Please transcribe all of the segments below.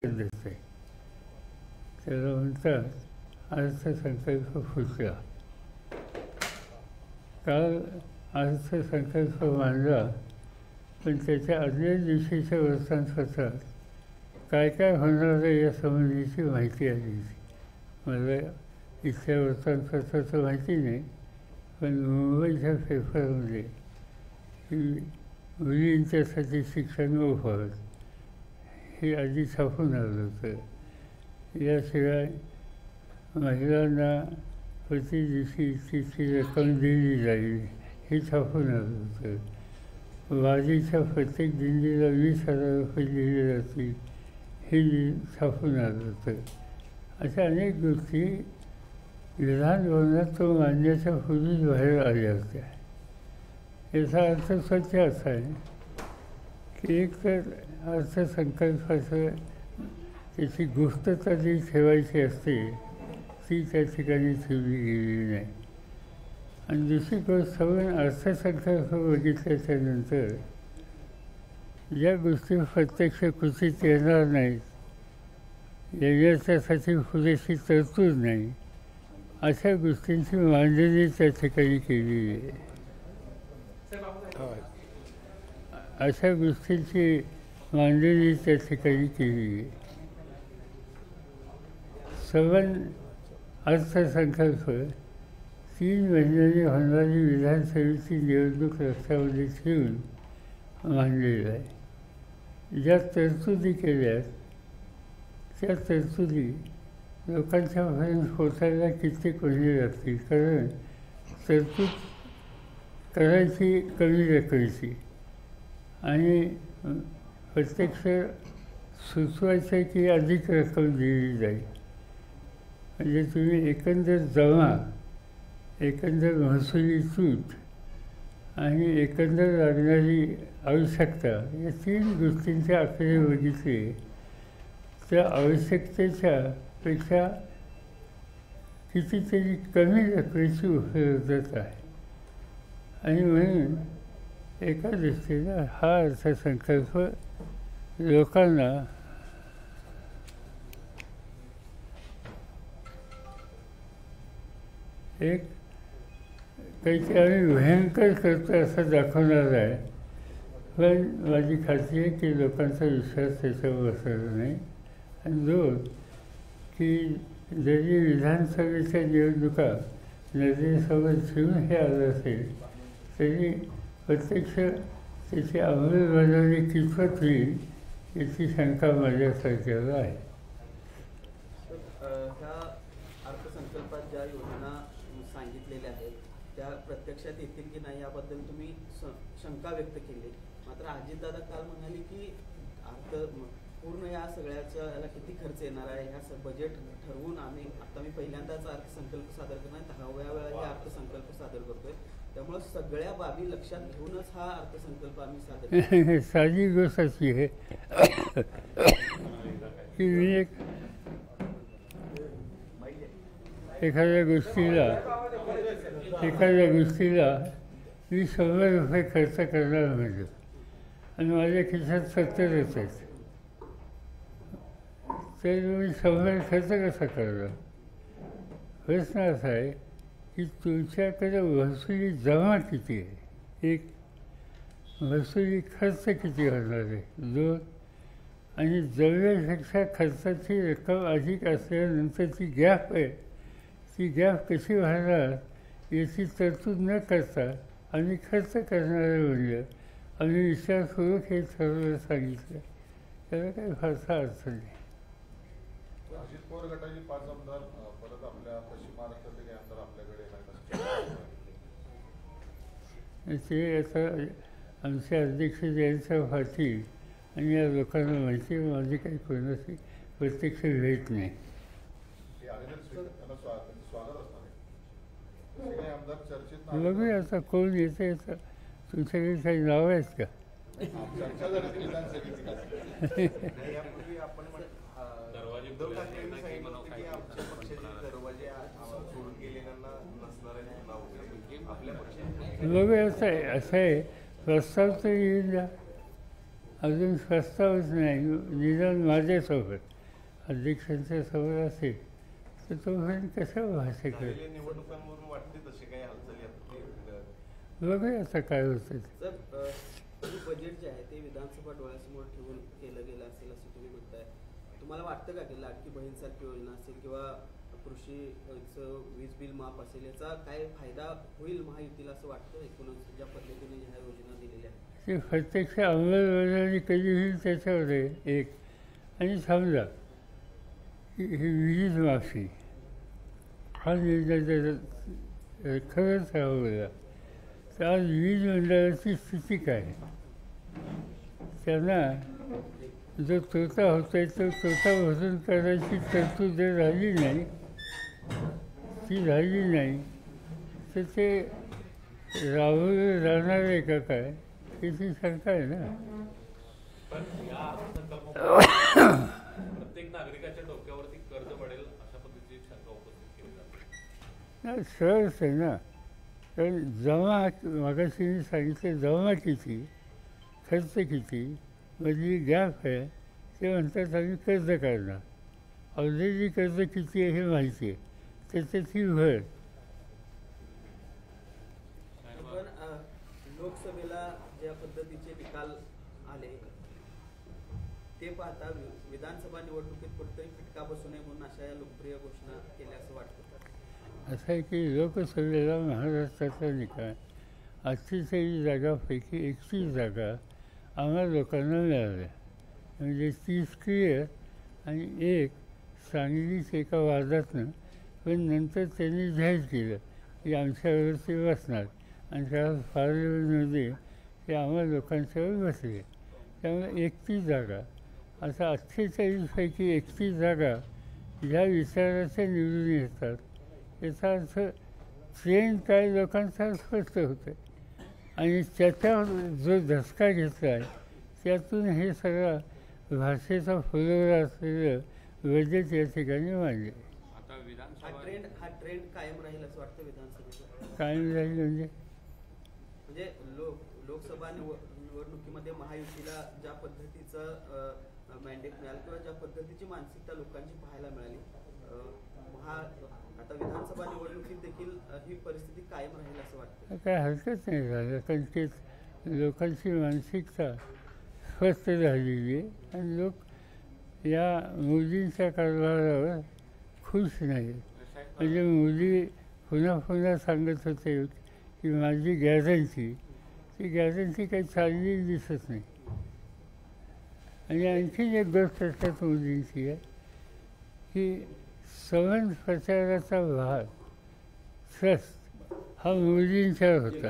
दिसते. त्याला म्हणतात अर्थसंकल्प फुटला. काल अर्थसंकल्प मांडला, पण त्याच्या आदल्या दिवशीच्या वर्तमानपत्रात काय काय होणार आहे या संबंधीची माहिती आली. मला इथल्या वर्तमानपत्राचं माहिती नाही, पण मुंबईच्या पेपरमध्ये की मुलींच्यासाठी शिक्षण मोफत हे आधी छापून आलं होतं. याशिवाय महिलांना प्रति दिवशी तिची रक्कम दिली जाईल हे छापून आलं होतं. वारीच्या प्रत्येक दिंडीला 20,000 रुपये दिले जातील हे छापून आलं होतं. अशा अनेक गोष्टी विधान भवनात तो मांडण्याच्या पूर्वीच बाहेर आल्या होत्या. याचा अर्थ स्वच्छ असा आहे की एक तर अर्थसंकल्पाचं त्याची गुप्तता जी ठेवायची असते ती त्या ठिकाणी ठेवली गेलेली नाही. आणि दुसरी गोष्ट पण अर्थसंकल्प बघितल्याच्यानंतर ज्या गोष्टी प्रत्यक्ष कृतीत येणार नाहीत, याच्यासाठी पुरेशी तरतूद नाही, अशा गोष्टींची मांडणी त्या ठिकाणी केलेली आहे. अशा गोष्टींची मांडणी त्या ठिकाणी केली आहे. सवन अर्थसंकल्प 3 महिन्यांनी होणारी विधानसभेची निवडणूक लक्षामध्ये ठेवून मांडलेला आहे. ज्या तरतुदी केल्यात त्या तरतुदी लोकांच्यापर्यंत पोचायला कित्येक महिने लागतील. कारण तरतूद करायची कमी रकमेची आणि प्रत्यक्ष सुचवायचं की अधिक रक्कम दिली जाईल. म्हणजे तुम्ही एकंदर जमा, एकंदर महसुली तूट आणि एकंदर लागणारी आवश्यकता या 3 गोष्टींचे आकडे बघितले त्या आवश्यकतेच्या पेक्षा कितीतरी कमी रकमेची उपलब्धता आहे. आणि म्हणून एका दृष्टीनं हा अर्थसंकल्प लोकांना एक काहीतरी आम्ही भयंकर करतो असं दाखवणार आहे. पण माझी खात्री आहे की लोकांचा विश्वास त्याच्यावर बसणार नाही. आणि 2 की जरी विधानसभेच्या निवडणुका नजरेसोबत ठेवून हे आलं असेल तरी प्रत्यक्ष त्याची अंमलबजावणी कितपत होईल याची शंका माझ्यासारख्याला आहे. ह्या अर्थसंकल्पात ज्या योजना सांगितलेल्या आहेत त्या प्रत्यक्षात येतील की नाही याबद्दल तुम्ही शंका व्यक्त केली. मात्र अजितदादा काल म्हणाले की पूर्ण या सगळ्याच्या याला किती खर्च येणार आहे ह्या बजेट ठरवून आता मी पहिल्यांदाच अर्थसंकल्प सादर करणार, 10व्या वेळा हे अर्थसंकल्प सादर करतोय, त्यामुळे सगळ्या बाबी लक्षात घेऊनच हा अर्थसंकल्प आम्ही सादर साधी गोष्ट अशी आहे की मी एखाद्या गोष्टीला मी 100 रुपये खर्च करणार म्हणजे आणि माझ्या खिशात 70च आहेत, तर मी 100 खर्च कसा करणार. प्रश्न असा आहे की तुमच्याकडे महसुली जमा किती आहे, एक महसुली खर्च किती होणार आहे, 2 आणि जमण्यापेक्षा खर्चाची रक्कम अधिक असल्यानंतरची गॅप आहे ती गॅप कशी वाढणार याची तरतूद न करता आम्ही खर्च करणारे म्हणजे आम्ही विचारपूर्वक हे ठरवलं सांगितलं. त्याला काही फारसा अर्थ नाही. अजित पवार गटाचे 5 आमदार परत आपल्या पश्चिम महाराष्ट्रातले आमदार आपल्याकडे ते आता आमचे अध्यक्ष जयंतराव पाटील आणि या लोकांना माहिती आहे माझी काही कोणाची प्रत्यक्ष भेट नाही. बघूया आता कोण येतं येतं. तुमच्याकडे काही नाव आहेत का? बघूया असं आहे प्रस्ताव तर येईल ना. अजून प्रस्तावच नाही, निदान माझ्यासोबत अध्यक्षांच्या समोर असेल तर तोपर्यंत कसं भाष्य करेल. झालेल्या निवडणुकांवरून वाटते तशी काही हालचाली आता बघूया आता काय होतं ते. सर बजेट जे आहे ते विधानसभा डोळ्यासमोर ठेवून केलं गेलं असेल असं तुम्ही म्हणताय. तुम्हाला वाटतं का की लाडकी बहीणसारखी योजना असेल किंवा कृषीचं वीज बिल माफ असेल याचा काय फायदा होईल महायुतीला असं वाटतं एकूणच ज्या पद्धतीने ह्या योजना दिलेल्या आहेत? ते प्रत्यक्ष अंमलबजावणी कधी होईल त्याच्यावर आहे एक. आणि समजा की ही वीज माफी हा निर्णय जर खरंच राबवला तर आज वीज मंडळाची स्थिती काय आहे? त्यांना जो तोटा होत आहे तो तोटा भरून करायची तरतूद जर राहिली नाही, ती राहिली नाही तर ते राबवलं जाणार आहे का काय याची शंका आहे ना. पण या अर्थसंकल्पामुळे प्रत्येक नागरिकाच्या डोक्यावरती कर्ज पडेल अशा पद्धतीची शंका उपस्थित केली जाते. नाही, सहज आहे ना. कारण जमा मागाशी मी सांगितलं जमा किती, खर्च किती, मधली गॅप आहे ते म्हणतात आम्ही कर्ज काढणार. ऑलरेडी कर्ज किती आहे हे माहिती आहे, त्याच्यात ही भर. पण लोकसभेला ज्या पद्धतीचे निकाल आले ते पाहता विधानसभा निवडणुकीत कुठेतरी फटका बसू नये म्हणून अशा या लोकप्रिय घोषणा केल्या असं वाटतं. असं आहे की लोकसभेला महाराष्ट्राचा निकाल 48 जागापैकी 31 जागा आम्हा लोकांना मिळाल्या. म्हणजे 30 क्लिअर आणि एक सांगलीच एका वादातनं. पण नंतर त्यांनी जाहीर केलं की आमच्यावर ते बसणार आणि त्या पार्लमेंटमध्ये ते आम्हा लोकांच्यावर बसले. त्यामुळे 31 जागा असा 48पैकी 31 जागा ह्या विचाराच्या निवडून येतात. याचा अर्थ ट्रेंड काय लोकांचा स्पष्ट होतं आणि त्याच्यावर जो धसका घेतला आहे त्यातून हे सगळं भाषेचा फुलवरा असलेलं बजेट या ठिकाणी मांडले. आता विधानसभा हा ट्रेंड कायम राहील असं वाटतं विधानसभेचा? कायम राहील म्हणजे लोकसभा निवडणुकीमध्ये महायुतीला ज्या पद्धतीचं मॅन्डेट मिळालं किंवा ज्या पद्धतीची मानसिकता लोकांची पाहायला मिळाली, आता विधानसभा निवडणुकीत देखील ही परिस्थिती कायम राहील असं वाटतं? काय हरकत नाही झालं, कारण ते लोकांची मानसिकता स्वस्थ झालेली आहे आणि लोक या मोदींच्या कारभारावर खुश नाहीत. म्हणजे मोदी पुन्हा पुन्हा सांगत होते की माझी गॅरंटी, ती गॅरंटी काही चाललेली दिसत नाही. आणि आणखीन एक गोष्ट त्यात मोदींची आहे की सवन प्रचाराचा भाग ट्रस्ट हा मोदींच्यावर होता.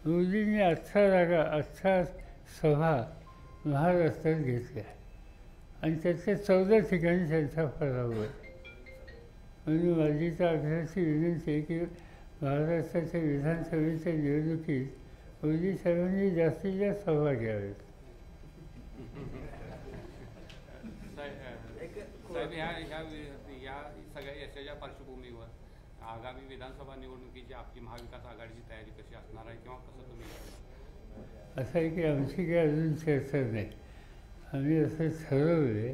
मोदींनी 18 जागा 18 सभा महाराष्ट्रात घेतल्या आणि त्याच्या 14 ठिकाणी त्यांचा पराभव आहे. म्हणून माझी तर आग्रहाची विनंती आहे की महाराष्ट्राच्या विधानसभेच्या निवडणुकीत मोदी साहेबांनी जास्तीत जास्त सभा घ्याव्यात. साहेब या सगळ्या यशाच्या पार्श्वभूमीवर आगामी विधानसभा निवडणुकीची आपली महाविकास आघाडीची तयारी कशी असणार आहे किंवा कसं तुम्ही? असं आहे की आमची काही अजून चर्चा नाही. आम्ही असं ठरवलं आहे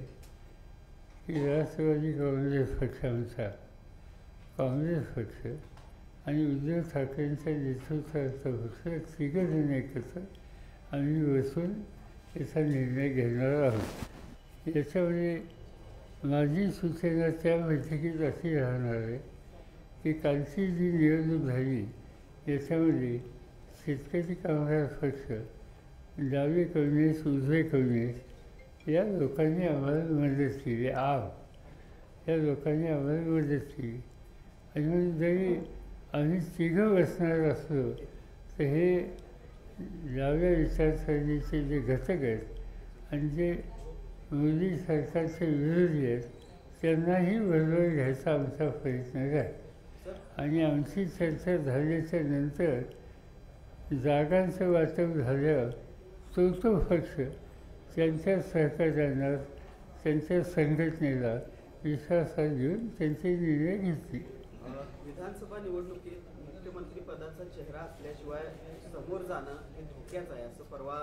की राष्ट्रवादी काँग्रेस पक्ष आमचा, काँग्रेस पक्ष आणि उद्धव ठाकरेंच्या नेतृत्वाचा पक्ष तिघंजण एकत्र आम्ही बसून याचा निर्णय घेणार आहोत. याच्यामध्ये माझी सूचना त्या बैठकीत अशी राहणार आहे की कालची जी निवडणूक झाली याच्यामध्ये शेतकरी कामगार पक्ष, डावे कम्युनिस्ट, उजवे कम्युनिस्ट या लोकांनी आम्हाला मदत केली. या लोकांनी आम्हाला मदत केली. आणि म्हणून जरी आम्ही तिघं बसणार असलो तर हे डाव्या विचारसरणीचे जे घटक आहेत आणि जे मोदी सरकारचे विरोधी आहेत त्यांनाही बरोबर घ्यायचा आमचा प्रयत्न आहे. आणि आमची चर्चा झाल्याच्या नंतर जागांचं वाटप झाल्यावर तो पक्ष त्यांच्या सहकार्यांना, त्यांच्या संघटनेला विश्वासात घेऊन त्यांचे निर्णय घेतले. विधानसभा निवडणुकीत मुख्यमंत्री पदाचा चेहरा असल्याशिवाय समोर जाणं हे धोक्याचं आहे असं परवा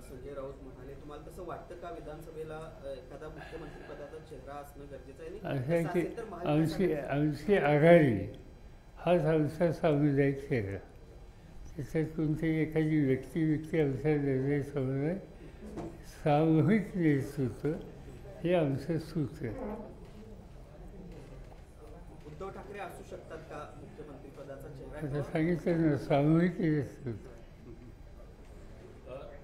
संजय राऊत म्हणाले. तुम्हाला तसं वाटतं का विधानसभेला एखादा मुख्यमंत्री पदाचा चेहरा असणं गरजेचं आहे? असं आहे तसं की असेल तर महाविकास आमची आघाडी हाच आमचा सामुदायिक चेहरा. त्याच्यात कोणतीही एखादी व्यक्ती आमच्या निर्णयासमोर आहे. सामूहिक नेतृत्व हे आमचं सूत्र आहे. उद्धव ठाकरे असू शकतात का मुख्यमंत्री पदाचा चेहरा? आता सांगितलं ना, सामूहिक नेतृत्व.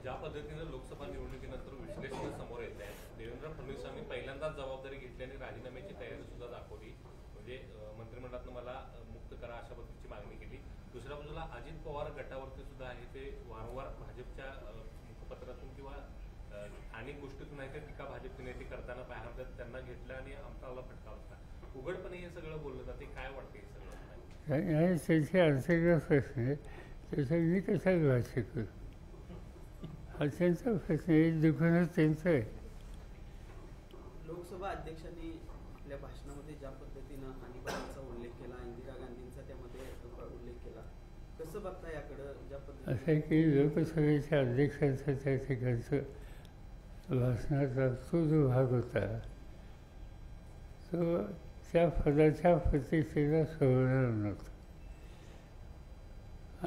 ज्या पद्धतीनं लोकसभा निवडणुकीनंतर विश्लेषण समोर येत आहे, देवेंद्र फडणवीसांनी पहिल्यांदाच जबाबदारी घेतली आणि राजीनाम्याची तयारी सुद्धा दाखवली. म्हणजे मंत्रिमंडळातून मला मुक्त करा अशा पद्धतीची मागणी केली. दुसऱ्या बाजूला अजित पवार गटावरती सुद्धा आहे, ते वारंवार भाजपच्या मुखपत्रातून किंवा अनेक गोष्टीतून आहे ते टीका भाजपचे नेते करताना पाहायला मिळतात. त्यांना घेतलं आणि आमचा फटका होता. उघडपणे हे सगळं बोललं जाते. काय वाटते हे सगळं? त्यांचे अंतर्गत प्रश्न आहे, त्याच्यात मी कशाला भाष्य करू? हा त्यांचा प्रश्न आहे, दुखणं त्यांचं आहे. लोकसभा अध्यक्षांनी आपल्या भाषणामध्ये ज्या पद्धतीनं आणीबाणीचा उल्लेख केला, इंदिरा गांधींचा त्यामध्ये उल्लेख केला, कसं बघता याकडं? ज्या पद्धतीने असं आहे की लोकसभेच्या अध्यक्षांचा त्या ठिकाणचं भाषणाचा तो जो भाग होता तो त्या पदाच्या प्रतिष्ठेला सोडणार नव्हता.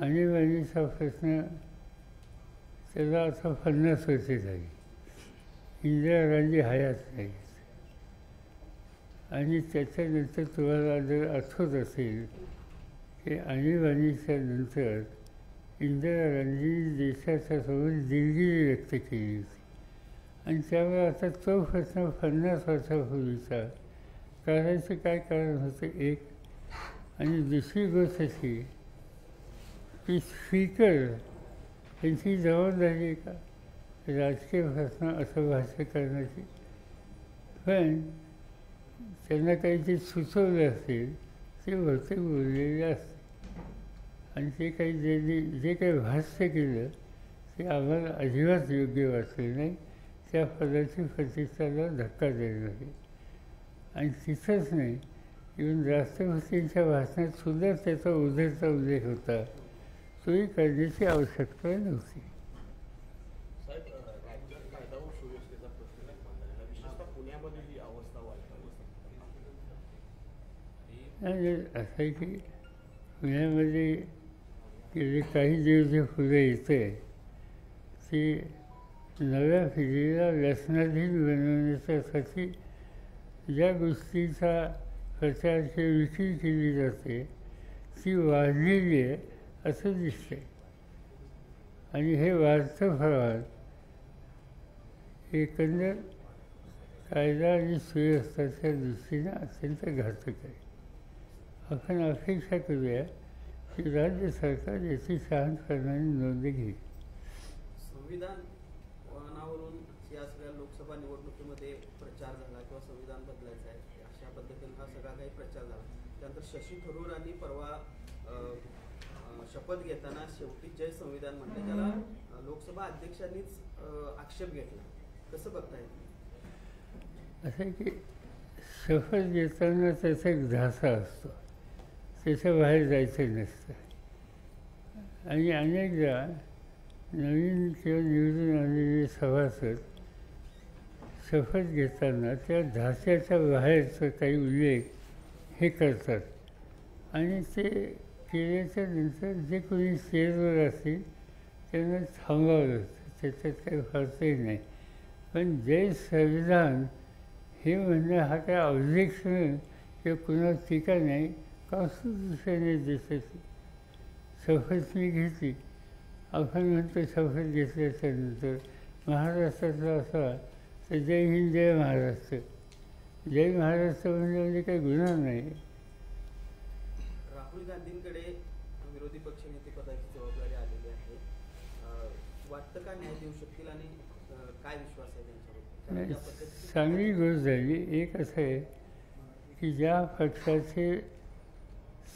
आणीबाणीचा प्रश्न त्याला आता 50 वर्षे झाली. इंदिरा गांधी हयात नाही. आणि त्याच्यानंतर तुम्हाला जर आठवत असेल की आणीबाणीच्या नंतर इंदिरा गांधींनी देशाच्या समोर दिलगिरी व्यक्त केली होती. आणि त्यामुळे आता तो प्रश्न 50 वर्षापूर्वीचा करायचं काय कारण होतं एक. आणि दुसरी गोष्ट अशी की स्पीकर त्यांची जबाबदारी आहे का राजकीय प्रश्न असं भाष्य करण्याची? पण त्यांना काही जे सुचवलं असेल ते बहुतेक बोललेले असते. आणि ते काही जे काही भाष्य केलं ते आम्हाला अजिबात योग्य वाटलं नाही. त्या पदाची प्रतिष्ठाला धक्का देणार आहे. आणि तिथंच नाही, इव्हन राष्ट्रपतींच्या भाषणात सुद्धा त्याचा उदयचा उल्लेख होता. तोही करण्याची आवश्यकता नव्हती. साहेब, राज्यात कायदा व सुव्यवस्थेचा प्रश्न निर्माण झालेला, विशेषतः पुण्यामध्ये ही अवस्था आणि असं आहे की पुण्यामध्ये गेले काही दिवस जे फुलं येतं आहे ती नव्या पिढीला व्यसनाधीन बनवण्यासाठी ज्या गोष्टीचा प्रचार किंवा विक्री केली जाते ती वाढलेली आहे असं दिसतंय. आणि हे वाढतं प्रमाण एकंदर कायदा आणि सुव्यवस्थेच्या दृष्टीनं अत्यंत घातक आहे. आपण अपेक्षा करूया की राज्य सरकार याची शहाणपणाने नोंद घेईल. संविधान वळणावरून या सगळ्या लोकसभा निवडणुकीमध्ये प्रचार झाला किंवा संविधान बदलायचं आहे अशा पद्धतीने हा सगळा काही प्रचार झाला. त्यानंतर शशी थरूरांनी परवा शपथ घेताना शेवटी जय संविधान म्हटलं, त्याला लोकसभा अध्यक्षांनीच आक्षेप घेतला. कसं बघताय? असं की शपथ घेताना त्याचा एक ध्यासा असतो, त्याच्या बाहेर जायचं नसतं. आणि अनेकदा नवीन किंवा निवडून आलेले सभासद शपथ घेताना त्या ध्यासाच्या बाहेरचा काही उल्लेख हे करतात. आणि ते केल्याच्या नंतर जे कोणी स्टेजवर असतील त्यांना थांबावं लागतं, त्याच्यात काही फारसंही नाही. पण जय संविधान हे म्हणणं हा काय ऑब्जेक्शन किंवा कुणाला टीका नाही. कॉन्स्टिट्यूशनने देशाची शपथ मी घेतली. आपण म्हणतो शपथ घेतल्याच्या नंतर महाराष्ट्रातला असा तर जय हिंद जय महाराष्ट्र. जय महाराष्ट्र म्हणजे काही गुन्हा नाही. राहुल गांधींकडे विरोधी पक्षनेते पदाची जबाबदारी आलेली आहे. वाटतं का न्याय देऊ शकतील आणि काय विश्वास आहे त्यांच्यावर? चांगली गोष्ट झाली. एक असं आहे की ज्या पक्षाचे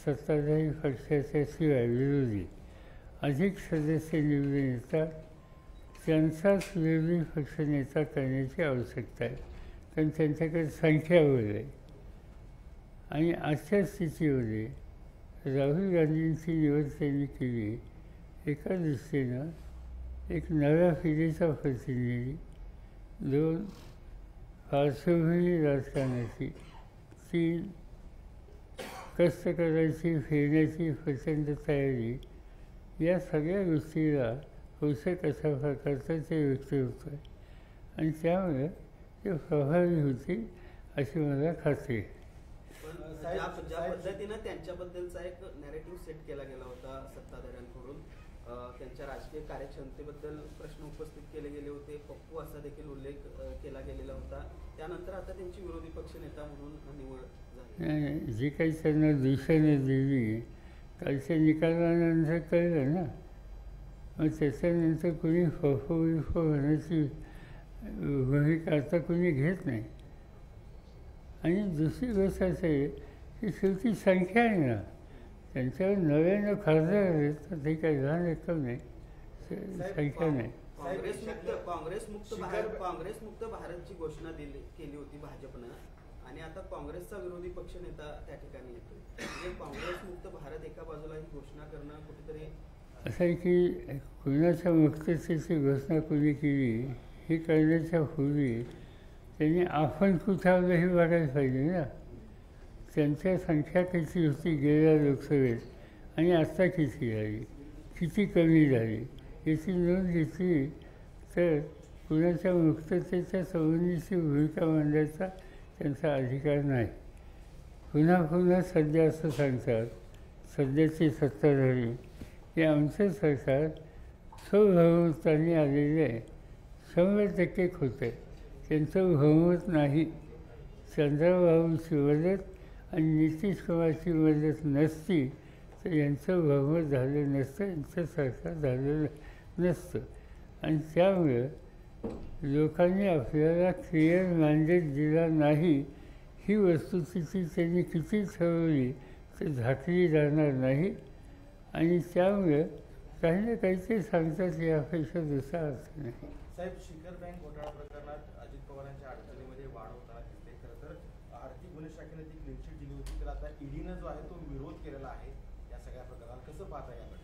सत्ताधारी पक्षाच्या शिवाय विरोधी अधिक सदस्य निवडून येतात त्यांचाच विरोधी पक्षनेता करण्याची आवश्यकता आहे. कारण त्यांच्याकडे संख्याबळ आहे. आणि आजच्या स्थितीमध्ये राहुल गांधींची निवड त्यांनी केली एका दृष्टीनं एक नव्या पिढीचा प्रतिनिधी, दोन पार्श्वभूमी राजकारणाची, तीन कष्ट करायची फिरण्याची प्रचंड तयारी, या सगळ्या गोष्टीला पोषक अशा प्रकारचं ते व्यक्तिमत्व आहे आणि त्यामुळे ते प्रभावी होतील अशी मला खात्री आहे. पण ज्या पद्धतीनं त्यांच्याबद्दलचा एक नॅरेटिव्ह सेट केला गेला होता सत्ताधाऱ्यांकडून, त्यांच्या राजकीय कार्यक्षमतेबद्दल प्रश्न उपस्थित केले गेले होते, पप्पू असा देखील उल्लेख केला गेलेला होता. त्यानंतर आता त्यांची विरोधी पक्षनेता म्हणून निवड झाली. जी काही त्यांना दूषणं दिली कालच्या निकालानंतर कळलं ना, मग त्याच्यानंतर कोणी फफो होण्याची भूमिका आता कोणी घेत नाही. आणि दुसरी गोष्ट असं आहे की शेवटी संख्या आहे ना, त्यांच्यावर नव्यानं खासदार आहेत तर ते काही लहान रक्कम नाही, संख्या नाही. काँग्रेस मुक्त भारतची घोषणा केली होती भाजपनं आणि आता काँग्रेसचा विरोधी पक्ष नेता त्या ठिकाणी येतो. म्हणजे काँग्रेस मुक्त भारत एका बाजूला ही घोषणा करणं कुठेतरी असं आहे की कुणाच्या मुक्ततेची घोषणा कोणी केली हे करण्याच्या पूर्वी त्यांनी आपण कुठावलं हे बघायला पाहिजे ना. त्यांच्या संख्या किती होती गेल्या लोकसभेत आणि आत्ता किती झाली, किती कमी झाली याची नोंद घेतली तर कुणाच्या मुक्ततेच्या संबंधीची भूमिका मांडायचा त्यांचा अधिकार नाही. पुन्हा पुन्हा सध्या असं सांगतात सध्याची सत्ताधारी की आमचं सरकार स्वबहुमताने आलेलं आहे, 100% खोटं आहे. त्यांचं बहुमत नाही. चंद्रबाबूची मदत आणि नितीश कुमारची मदत नसती तर यांचं बहुमत झालं नसतं, यांचं सरकार झालेलं नसतं. आणि त्यामुळे लोकांनी आपल्याला क्लिअर मॅन्डेट दिला नाही ही वस्तुस्थिती त्यांनी किती ठरवली तर झाकली जाणार नाही. आणि त्यामुळे काही ना काहीतरी सांगतात यापेक्षा दुसरा अर्थ नाही. साहेब, शिखर बँक घोटाळा प्रकरणात अजित पवारांच्या अडचणीमध्ये वाढ होताना दिसते. खरं तर आर्थिक गुन्हे शाखेने ती क्लीनशीट दिली होती, तर आता ईडीनं जो आहे तो विरोध केलेला आहे या सगळ्या प्रकरणात. कसं पाहता याकडे?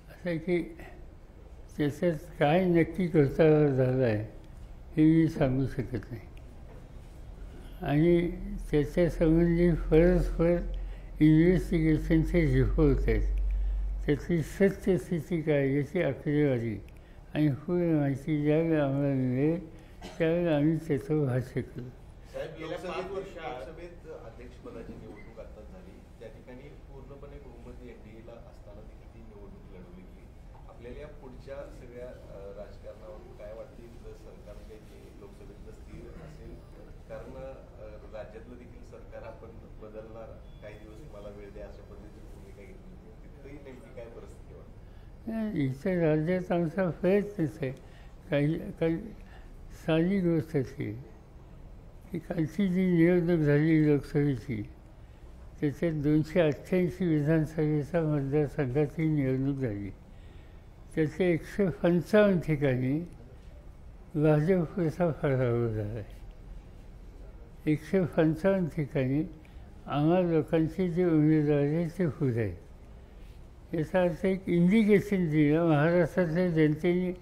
असं आहे की त्याच्यात काय नक्की घोटाळा झाला आहे हे मी सांगू शकत नाही. आणि त्याच्यासंबंधी परस्पर इन्व्हेस्टिगेशनचे रिपोर्ट आहेत, त्याची सत्यस्थिती काय याची आकडेवारी आणि पूर्ण माहिती ज्यावेळी आम्हाला मिळेल त्यावेळी आम्ही त्याचं भाष्य करू. साहेब, लोकसभेत अध्यक्षपदाची निवडणूक आत्ताच झाली, त्या ठिकाणी पूर्णपणे बहुमत एनडीएला असताना देखील ती निवडणूक लढवली गेली. आपल्याला या पुढच्या सगळ्या राजकारणावर काय वाटते? सरकार लोकसभेतलं स्थिर असेल, कारण राज्यातलं देखील सरकार आपण बदलणार, काही दिवस तुम्हाला वेळ द्या अशा पद्धतीची भूमिका घेतली, तिथंही नेमकी काय परिस्थिती वाटते? इथं राज्यात आमचा प्रयत्नच आहे. काही साधी गोष्ट अशी की कालची जी निवडणूक झाली लोकसभेची त्याच्यात 288 विधानसभेचा मतदारसंघाची निवडणूक झाली. त्याच्या 155 ठिकाणी भाजपचा पराभव झाला आहे. 155 ठिकाणी आम्हा लोकांचे जे उमेदवार आहेत ते पुढे आहेत. याचा अर्थ एक इंडिकेशन दिलं महाराष्ट्रातल्या जनतेने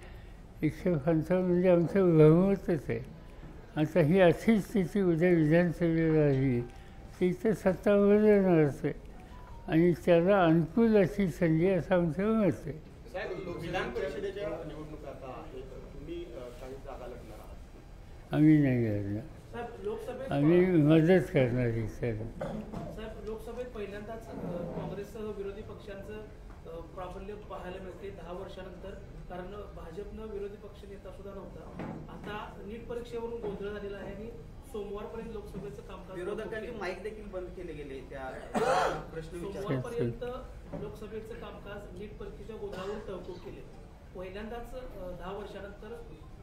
155 म्हणजे आमचं बहुमतच आहे. आता ही अशी स्थिती उद्या विधानसभेला आली ती तर सत्ता बदलणारच आहे आणि त्याला अनुकूल अशी संधी असं आमचं मत आहे. विधान परिषदेच्या निवडणुका आता आहेत, तुम्ही काही जागा लढणार आहात? आम्ही नाही लढणार, आम्ही मदत करणार आहे. साहेब, लोकसभेत पहिल्यांदाच काँग्रेससह विरोधी पक्षांचं प्राबल्य पाहायला मिळते 10 वर्षानंतर, कारण भाजपनं विरोधी पक्ष नेता सुद्धा नव्हता. आता नीट परीक्षेवरून गोंधळ झालेला आहे आणि सोमवारपर्यंत लोकसभेचं कामकाज, विरोधकांनी माईक देखील बंद केले गेले त्या प्रश्न सोमवारपर्यंत लोकसभेचं कामकाज नीट परीक्षेच्या गोंधळावरून तहकूब केले. पहिल्यांदाच 10 वर्षानंतर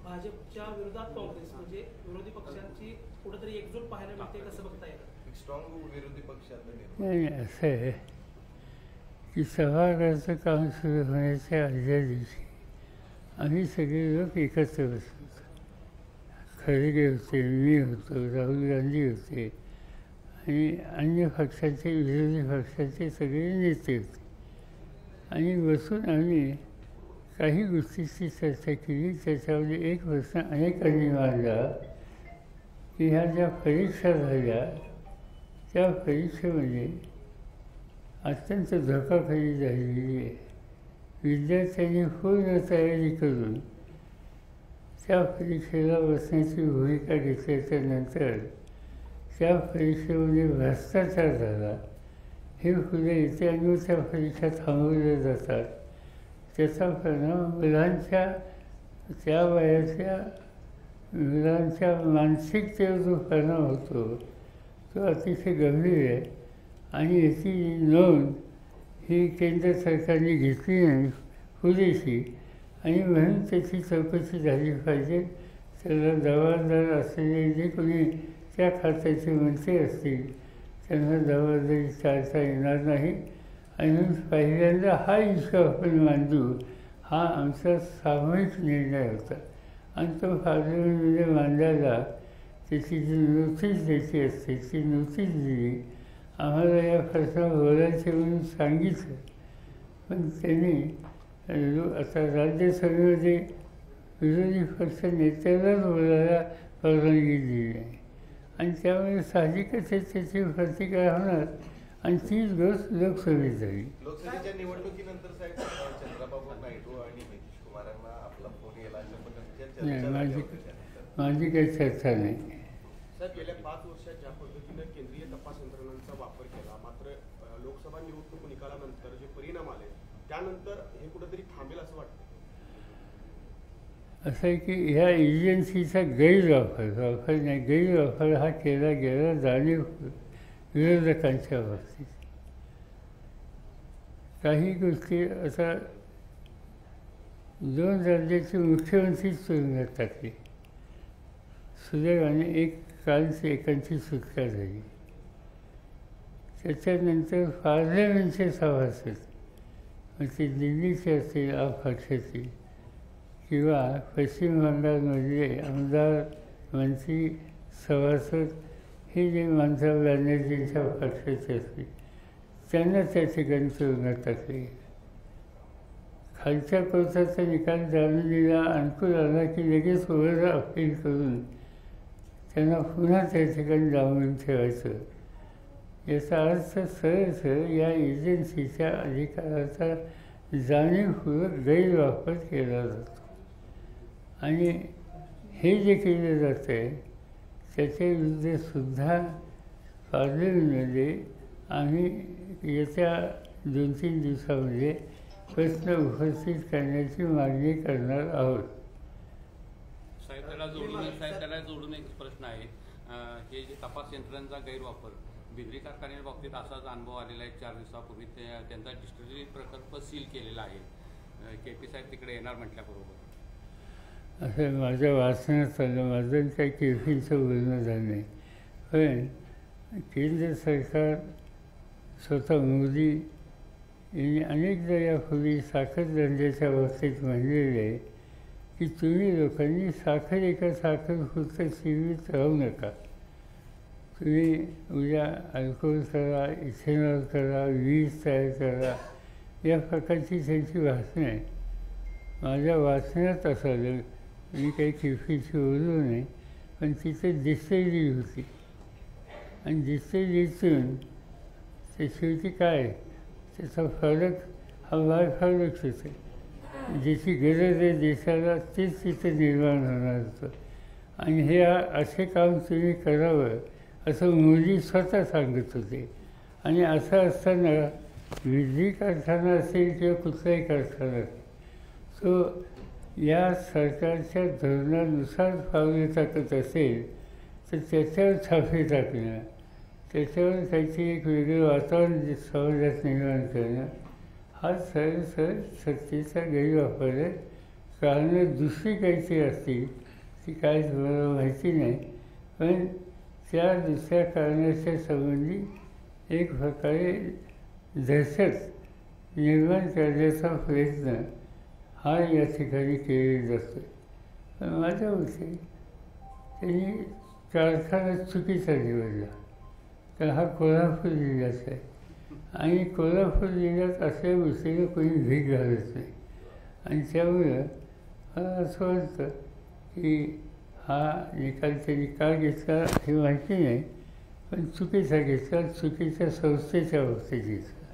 भाजपच्या विरोधात काँग्रेस म्हणजे विरोधी पक्षांची कुठेतरी एकजूट पाहायला मिळते, कसं बघता येईल? स्ट्रॉंग विरोधी पक्षात नाही, असं आहे की सभागृहाचं काम सुरू होण्याच्या आदल्या दिवशी आम्ही सगळे लोक एकत्र बसलो होतो. खरगे होते, मी होतो, राहुल गांधी होते आणि अन्य पक्षाचे विरोधी पक्षाचे सगळे नेते होते आणि बसून आम्ही काही गोष्टीची चर्चा केली. त्याच्यामध्ये एक प्रश्न अनेकांनी मांडला की ह्या ज्या परीक्षा झाल्या त्या परीक्षेमध्ये अत्यंत धोकाखोरी झालेली आहे. विद्यार्थ्यांनी पूर्ण तयारी करून त्या परीक्षेला बसण्याची भूमिका घेतल्याच्या नंतर त्या परीक्षेमध्ये भ्रष्टाचार झाला. हे पुढे येते आणि त्या परीक्षा थांबवल्या जातात. त्याचा परिणाम मुलांच्या त्या वयाच्या मुलांच्या मानसिकतेवर जो परिणाम होतो तो अतिशय गंभीर आहे आणि याची नोंद ही केंद्र सरकारने घेतली नाही पुरेशी आणि म्हणून त्याची चौकशी झाली पाहिजे. त्याला जबाबदार असलेले जे कोणी त्या खात्याचे मंत्री असतील त्यांना जबाबदारी टाळता येणार नाही. आणि पहिल्यांदा हा इश्यू आपण मांडू हा आमचा सामूहिक निर्णय होता आणि तो पार्लमेंटमध्ये मांडायला त्याची जी नोटीस द्यायची असते ती नोटीस दिली. आम्हाला या प्रश्नावर बोलायचे म्हणून सांगितलं पण त्यांनी आता राज्यसभेमध्ये विरोधी पक्ष नेत्यालाच बोलायला परवानगी दिली नाही आणि त्यामुळे साहजिकच त्याची प्रतिक्रिया होणार आणि तीच गोष्ट लोकसभेत झाली. लोकसभेच्या निवडणुकीनंतर साहेब चंद्राबाबू नायडू आणि नितीश कुमारांना आपला फोन येला अशा पद्धतीच्या नाही माझी काही चर्चा नाही. साहेब गेल्या 5 वर्षात ज्या पद्धतीनं केंद्रीय तपास यंत्रणांचा वापर केला मात्र लोकसभा निवडणूक निकालानंतर जे परिणाम आले त्यानंतर हे कुठेतरी थांबेल असं वाटतं. असं आहे की ह्या एजन्सीचा गैरवापर नाही गैरवापर हा केला गेला जाणीव विरोधकांच्या बाबतीत. काही गोष्टी आता 2 राज्याचे मुख्यमंत्रीच तुरुंगात टाकले. सुदैवाने एक कालची एकांची सुटका झाली. त्याच्यानंतर पार्लमेंटचे सभासद मग ते दिल्लीचे असतील अपक्षाचे किंवा पश्चिम बंगालमधले आमदार मंत्री सभासद हे जे ममता बॅनर्जींच्या पक्षाचे असतील त्यांना त्या ठिकाणी तुरुंगात टाकले. खालच्या कोर्टाचा निकाल जामिनीला अनुकूल आला की लगेच वर अपील करून त्यांना पुन्हा त्या ठिकाणी डांबून ठेवायचं. याचा अर्थ सरळ या एजन्सीच्या अधिकाराचा जाणीवपूर्वक गैरवापर केला जातो आणि हे जे केलं जातं आहे त्याच्या विरुद्धसुद्धा पार्लमेंटमध्ये आम्ही येत्या 2-3 दिवसामध्ये प्रश्न उपस्थित करण्याची मागणी करणार आहोत. साहेब त्याला जोडून एक प्रश्न आहे. हे जे तपास यंत्रणांचा गैरवापर बिजली कारखान्याबाबतीत असाच अनुभव आलेला आहे. 4 दिवसापूर्वी त्यांचा डिस्टिलरी प्रकल्प सील केलेला आहे. KP साहेब तिकडे येणार म्हटल्याबरोबर असं माझ्या वाचण्यात आलं. माझं काही केफींचं बोलणं झालं नाही पण केंद्र सरकार स्वतः मोदी यांनी अनेकदा यापूर्वी साखर धंद्याच्या बाबतीत म्हणलेलं आहे की तुम्ही लोकांनी साखर पुरतं सीमित राहू नका. तुम्ही उद्या अल्कोहोल करा, इथेनॉल करा, वीज तयार करा या प्रकारची त्यांची भाषणं आहे. माझ्या वाचण्यात असं आलं मी काही केफीची बोललो नाही पण तिथे डिस्टिलरी होती आणि डिस्टिलरीतून ते शेवटी काय त्याचा फरक हा बाय फरकच होते. ज्याची गरज आहे देशाला तेच तिथं निर्माण होणार होतं आणि हे असे काम तुम्ही करावं असं मोदी स्वतः सांगत होते. आणि असं असताना वीज कारखाना असेल किंवा कुठलाही कारखाना तो या सरकारच्या धोरणानुसार पावले टाकत असेल तर त्याच्यावर छापे टाकणं त्याच्यावर काहीतरी एक वेगळं वातावरण समाजात निर्माण करणं हा सरळ सत्तेचा गैरवापर आहे. कारणं दुसरी काहीतरी असतील ती काय तुम्हाला माहिती नाही पण त्या दुसऱ्या कारणाच्या संबंधी एक प्रकारे दहशत निर्माण करण्याचा प्रयत्न हा या ठिकाणी केलेला जातो. पण माझ्या मते त्यांनी कारखाना चुकीचा निवडला. तर हा कोल्हापूर जिल्ह्याचा आहे आणि कोल्हापूर जिल्ह्यात अशा गोष्टीला कोणी भीक घालत नाही आणि त्यामुळं मला असं वाटतं की हा निकाल घेतला हे माहिती नाही, पण चुकीचा घेतला, चुकीच्या संस्थेच्या बाबतीत घेतला.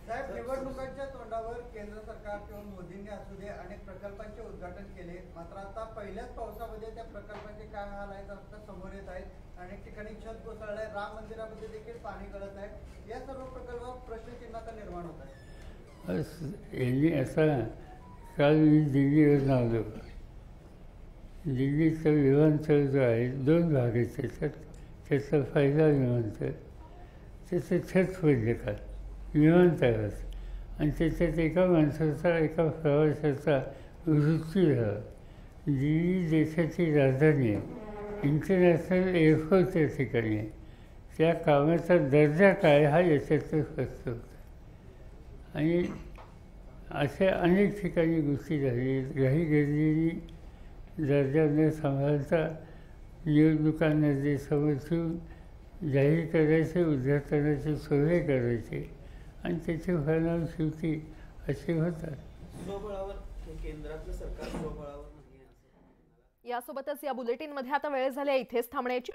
साहेब, निवडणुकांच्या तोंडावर केंद्र सरकार किंवा मोदींनी असू दे अनेक प्रकल्पांचे उद्घाटन केले, मात्र आता पहिल्याच पावसामध्ये त्या प्रकल्पाचे काय हाल आहेत आता समोर येत आहेत. अनेक ठिकाणी छत कोसळलंय, राम मंदिरामध्ये देखील पाणी गळत आहे. या सर्व प्रकल्पावर प्रश्नचिन्ह आता निर्माण होत आहे. यांनी असा काल मी दिल्लीवरून आलो. दिल्लीचं विमानतळ जो आहे 2 भाग आहेत त्याच्यात. त्याचा पहिला विमानतळ त्याचं छत पडलं काल विमानतळाचं आणि त्याच्यात एका माणसाचा एका प्रवाशाचा मृत्यू झाला. दिल्ली देशाची राजधानी आहे, इंटरनॅशनल एअरपोर्ट त्या ठिकाणी आहे. त्या कामाचा दर्जा काय हा याच्यातच फक्त होता आणि अशा अनेक ठिकाणी गोष्टी झाली. घाईगर्दीने दर्जा न सांभाळता निवडणुकांमध्ये समोर ठेवून जाहीर करायचे, उद्घाटनाचे सोहळे करायचे आणि त्याचे परिणाम शेवटी असे होतात. स्वबळावर केंद्रातलं सरकार स्वबळावर नाही आहे असं. यासोबतच या बुलेटिनमध्ये आता वेळ झाली आहे इथेच थांबण्याची.